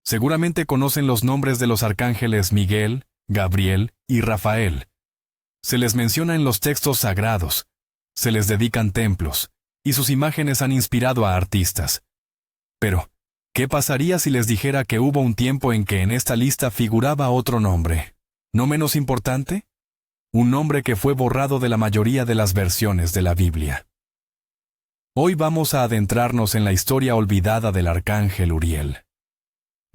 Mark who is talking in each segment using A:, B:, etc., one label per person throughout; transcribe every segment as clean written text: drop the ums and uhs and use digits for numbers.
A: Seguramente conocen los nombres de los arcángeles Miguel, Gabriel y Rafael. Se les menciona en los textos sagrados, se les dedican templos, y sus imágenes han inspirado a artistas. Pero, ¿qué pasaría si les dijera que hubo un tiempo en que en esta lista figuraba otro nombre, no menos importante? Un nombre que fue borrado de la mayoría de las versiones de la Biblia. Hoy vamos a adentrarnos en la historia olvidada del arcángel Uriel.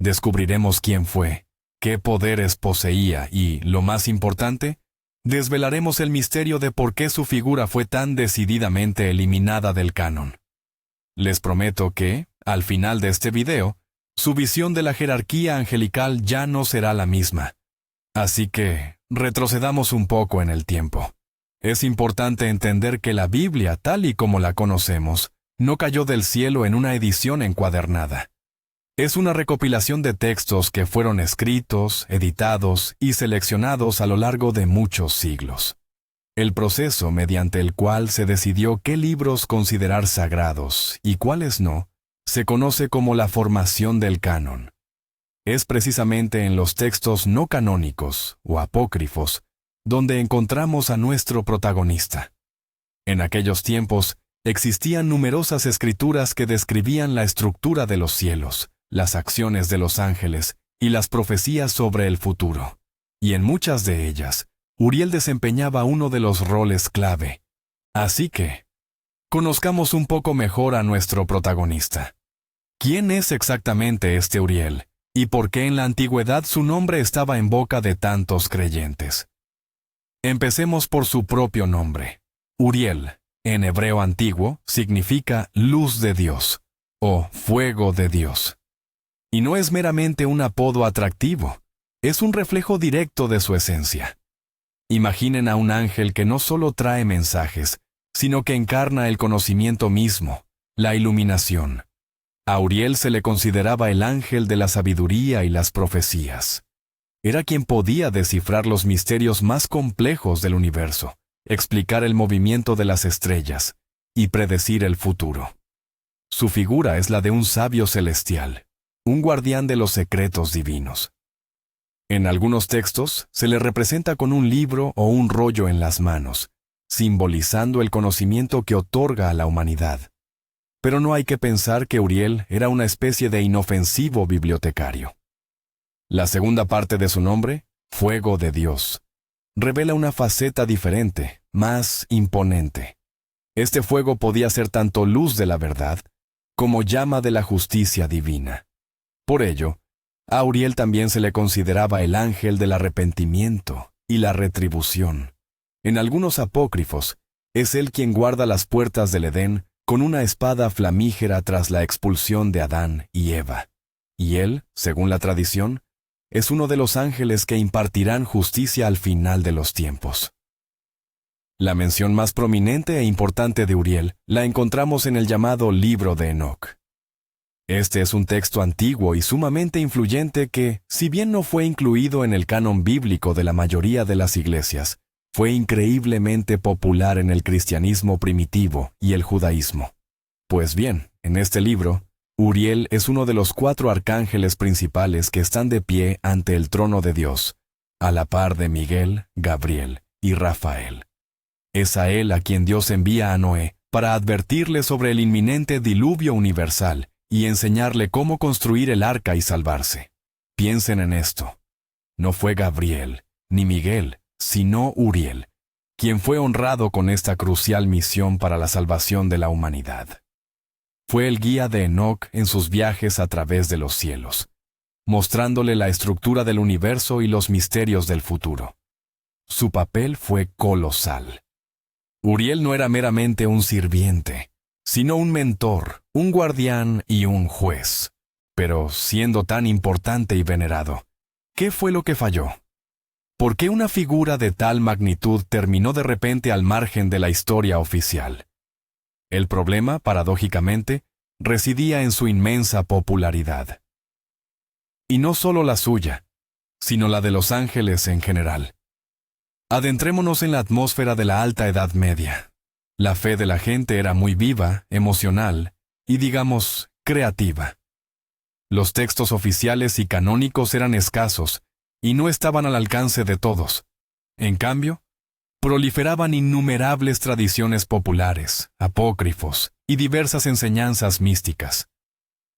A: Descubriremos quién fue, qué poderes poseía y, lo más importante, desvelaremos el misterio de por qué su figura fue tan decididamente eliminada del canon. Les prometo que, al final de este video, su visión de la jerarquía angelical ya no será la misma. Así que, retrocedamos un poco en el tiempo. Es importante entender que la Biblia, tal y como la conocemos, no cayó del cielo en una edición encuadernada. Es una recopilación de textos que fueron escritos, editados y seleccionados a lo largo de muchos siglos. El proceso mediante el cual se decidió qué libros considerar sagrados y cuáles no, se conoce como la formación del canon. Es precisamente en los textos no canónicos o apócrifos donde encontramos a nuestro protagonista. En aquellos tiempos existían numerosas escrituras que describían la estructura de los cielos, las acciones de los ángeles y las profecías sobre el futuro. Y en muchas de ellas, Uriel desempeñaba uno de los roles clave. Así que, conozcamos un poco mejor a nuestro protagonista. ¿Quién es exactamente este Uriel? ¿Y por qué en la antigüedad su nombre estaba en boca de tantos creyentes? Empecemos por su propio nombre. Uriel, en hebreo antiguo, significa luz de Dios, o fuego de Dios. Y no es meramente un apodo atractivo, es un reflejo directo de su esencia. Imaginen a un ángel que no solo trae mensajes, sino que encarna el conocimiento mismo, la iluminación. A Uriel se le consideraba el ángel de la sabiduría y las profecías. Era quien podía descifrar los misterios más complejos del universo, explicar el movimiento de las estrellas y predecir el futuro. Su figura es la de un sabio celestial, un guardián de los secretos divinos. En algunos textos se le representa con un libro o un rollo en las manos, simbolizando el conocimiento que otorga a la humanidad. Pero no hay que pensar que Uriel era una especie de inofensivo bibliotecario. La segunda parte de su nombre, Fuego de Dios, revela una faceta diferente, más imponente. Este fuego podía ser tanto luz de la verdad, como llama de la justicia divina. Por ello, a Uriel también se le consideraba el ángel del arrepentimiento y la retribución. En algunos apócrifos, es él quien guarda las puertas del Edén con una espada flamígera tras la expulsión de Adán y Eva. Y él, según la tradición, es uno de los ángeles que impartirán justicia al final de los tiempos. La mención más prominente e importante de Uriel la encontramos en el llamado Libro de Enoc. Este es un texto antiguo y sumamente influyente que, si bien no fue incluido en el canon bíblico de la mayoría de las iglesias, fue increíblemente popular en el cristianismo primitivo y el judaísmo. Pues bien, en este libro, Uriel es uno de los 4 arcángeles principales que están de pie ante el trono de Dios, a la par de Miguel, Gabriel y Rafael. Es a él a quien Dios envía a Noé para advertirle sobre el inminente diluvio universal y enseñarle cómo construir el arca y salvarse. Piensen en esto. No fue Gabriel, ni Miguel, sino Uriel, quien fue honrado con esta crucial misión para la salvación de la humanidad. Fue el guía de Enoc en sus viajes a través de los cielos, mostrándole la estructura del universo y los misterios del futuro. Su papel fue colosal. Uriel no era meramente un sirviente, sino un mentor, un guardián y un juez. Pero, siendo tan importante y venerado, ¿qué fue lo que falló? ¿Por qué una figura de tal magnitud terminó de repente al margen de la historia oficial? El problema, paradójicamente, residía en su inmensa popularidad. Y no solo la suya, sino la de los ángeles en general. Adentrémonos en la atmósfera de la Alta Edad Media. La fe de la gente era muy viva, emocional y, digamos, creativa. Los textos oficiales y canónicos eran escasos y no estaban al alcance de todos. En cambio, proliferaban innumerables tradiciones populares, apócrifos y diversas enseñanzas místicas.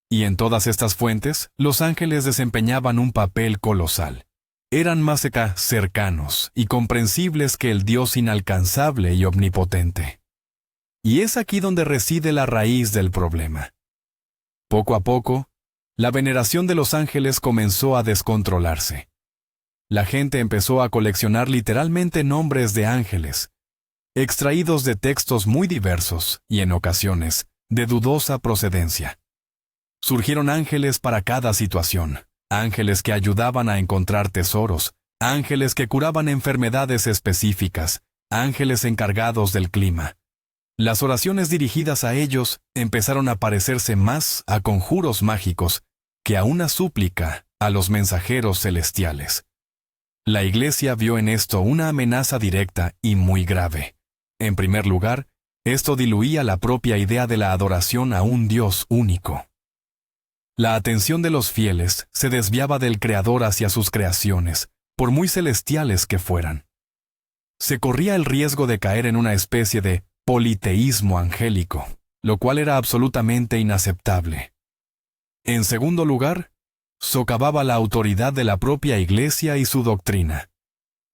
A: Y en todas estas fuentes, los ángeles desempeñaban un papel colosal. Eran más cercanos y comprensibles que el Dios inalcanzable y omnipotente. Y es aquí donde reside la raíz del problema. Poco a poco, la veneración de los ángeles comenzó a descontrolarse. La gente empezó a coleccionar literalmente nombres de ángeles, extraídos de textos muy diversos y, en ocasiones, de dudosa procedencia. Surgieron ángeles para cada situación, ángeles que ayudaban a encontrar tesoros, ángeles que curaban enfermedades específicas, ángeles encargados del clima. Las oraciones dirigidas a ellos empezaron a parecerse más a conjuros mágicos que a una súplica a los mensajeros celestiales. La Iglesia vio en esto una amenaza directa y muy grave. En primer lugar, esto diluía la propia idea de la adoración a un Dios único. La atención de los fieles se desviaba del Creador hacia sus creaciones, por muy celestiales que fueran. Se corría el riesgo de caer en una especie de politeísmo angélico, lo cual era absolutamente inaceptable. En segundo lugar, socavaba la autoridad de la propia Iglesia y su doctrina.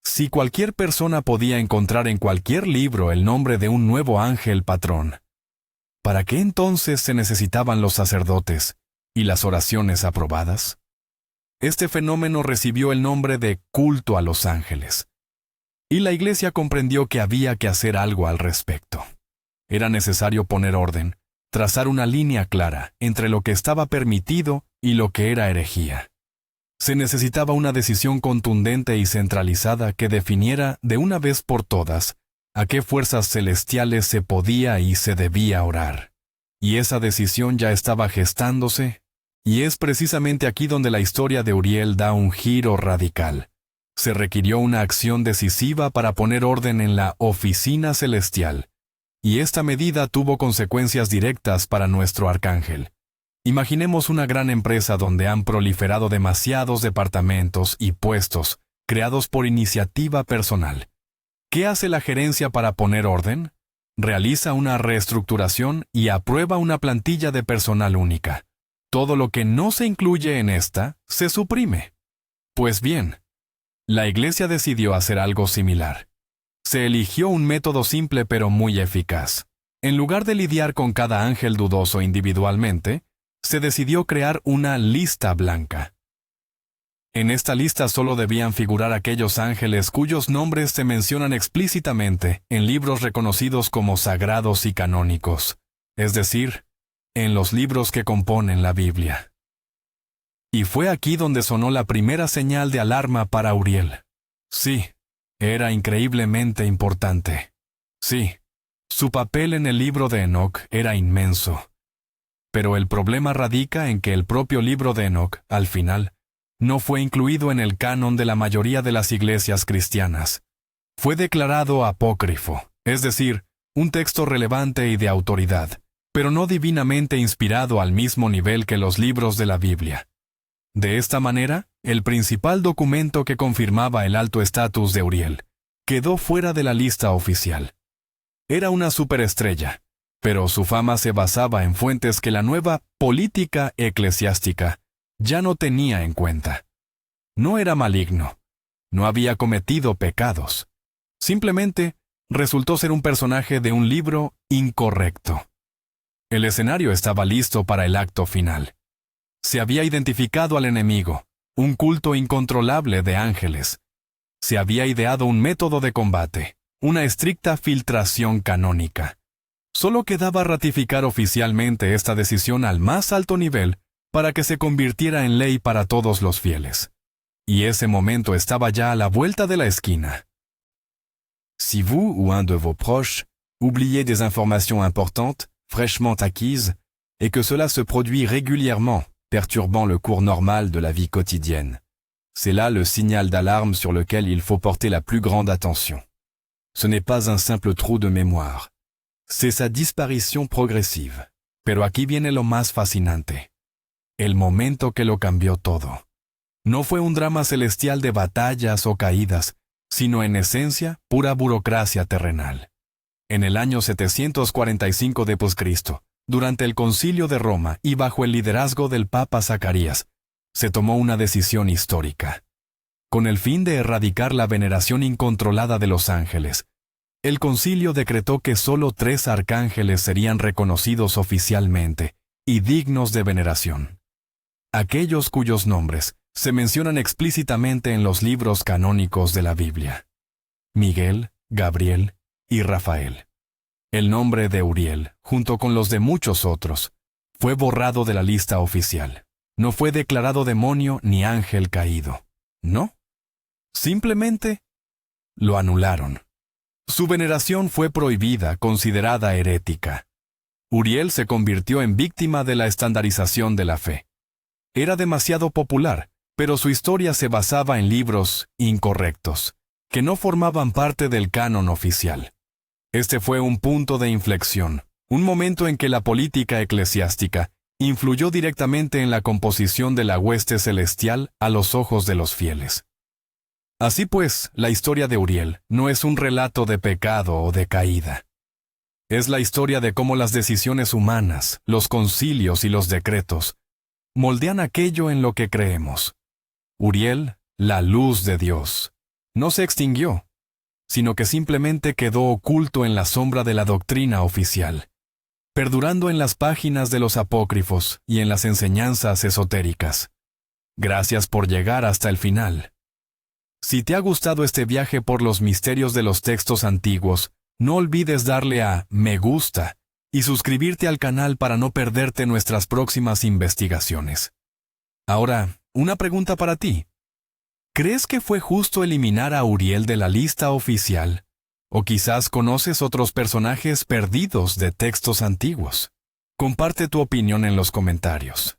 A: Si cualquier persona podía encontrar en cualquier libro el nombre de un nuevo ángel patrón, ¿para qué entonces se necesitaban los sacerdotes y las oraciones aprobadas? Este fenómeno recibió el nombre de culto a los ángeles. Y la Iglesia comprendió que había que hacer algo al respecto. Era necesario poner orden, trazar una línea clara entre lo que estaba permitido y lo que era herejía. Se necesitaba una decisión contundente y centralizada que definiera de una vez por todas a qué fuerzas celestiales se podía y se debía orar. Y esa decisión ya estaba gestándose, y es precisamente aquí donde la historia de Uriel da un giro radical. Se requirió una acción decisiva para poner orden en la oficina celestial, y esta medida tuvo consecuencias directas para nuestro arcángel. Imaginemos una gran empresa donde han proliferado demasiados departamentos y puestos creados por iniciativa personal. ¿Qué hace la gerencia para poner orden? Realiza una reestructuración y aprueba una plantilla de personal única. Todo lo que no se incluye en esta se suprime. Pues bien, la Iglesia decidió hacer algo similar. Se eligió un método simple pero muy eficaz. En lugar de lidiar con cada ángel dudoso individualmente, se decidió crear una lista blanca. En esta lista solo debían figurar aquellos ángeles cuyos nombres se mencionan explícitamente en libros reconocidos como sagrados y canónicos, es decir, en los libros que componen la Biblia. Y fue aquí donde sonó la primera señal de alarma para Uriel. Sí, era increíblemente importante. Sí, su papel en el libro de Enoc era inmenso. Pero el problema radica en que el propio libro de Enoc, al final, no fue incluido en el canon de la mayoría de las iglesias cristianas. Fue declarado apócrifo, es decir, un texto relevante y de autoridad, pero no divinamente inspirado al mismo nivel que los libros de la Biblia. De esta manera, el principal documento que confirmaba el alto estatus de Uriel quedó fuera de la lista oficial. Era una superestrella, pero su fama se basaba en fuentes que la nueva política eclesiástica ya no tenía en cuenta. No era maligno, no había cometido pecados. Simplemente resultó ser un personaje de un libro incorrecto. El escenario estaba listo para el acto final. Se había identificado al enemigo, un culto incontrolable de ángeles. Se había ideado un método de combate, una estricta filtración canónica. Solo quedaba ratificar oficialmente esta decisión al más alto nivel para que se convirtiera en ley para todos los fieles. Y ese momento estaba ya a la vuelta de la esquina. Si vous ou un de vos proches oubliez des informations importantes, fraîchement acquises, et que cela se produit régulièrement, perturbant le cours normal de la vie quotidienne, c'est là le signal d'alarme sur lequel il faut porter la plus grande attention. Ce n'est pas un simple trou de mémoire. C'est sa disparition progresive. Pero aquí viene lo más fascinante. el momento que lo cambió todo. No fue un drama celestial de batallas o caídas, sino en esencia pura burocracia terrenal. En el año 745 d.C., durante el Concilio de Roma y bajo el liderazgo del Papa Zacarías, se tomó una decisión histórica. Con el fin de erradicar la veneración incontrolada de los ángeles, el concilio decretó que solo 3 arcángeles serían reconocidos oficialmente y dignos de veneración. Aquellos cuyos nombres se mencionan explícitamente en los libros canónicos de la Biblia: Miguel, Gabriel y Rafael. El nombre de Uriel, junto con los de muchos otros, fue borrado de la lista oficial. No fue declarado demonio ni ángel caído. No. Simplemente lo anularon. Su veneración fue prohibida, considerada herética. Uriel se convirtió en víctima de la estandarización de la fe. Era demasiado popular, pero su historia se basaba en libros incorrectos, que no formaban parte del canon oficial. Este fue un punto de inflexión, un momento en que la política eclesiástica influyó directamente en la composición de la hueste celestial a los ojos de los fieles. Así pues, la historia de Uriel no es un relato de pecado o de caída. Es la historia de cómo las decisiones humanas, los concilios y los decretos moldean aquello en lo que creemos. Uriel, la luz de Dios, no se extinguió, sino que simplemente quedó oculto en la sombra de la doctrina oficial, perdurando en las páginas de los apócrifos y en las enseñanzas esotéricas. Gracias por llegar hasta el final. Si te ha gustado este viaje por los misterios de los textos antiguos, no olvides darle a me gusta y suscribirte al canal para no perderte nuestras próximas investigaciones. Ahora, una pregunta para ti. ¿Crees que fue justo eliminar a Uriel de la lista oficial? ¿O quizás conoces otros personajes perdidos de textos antiguos? Comparte tu opinión en los comentarios.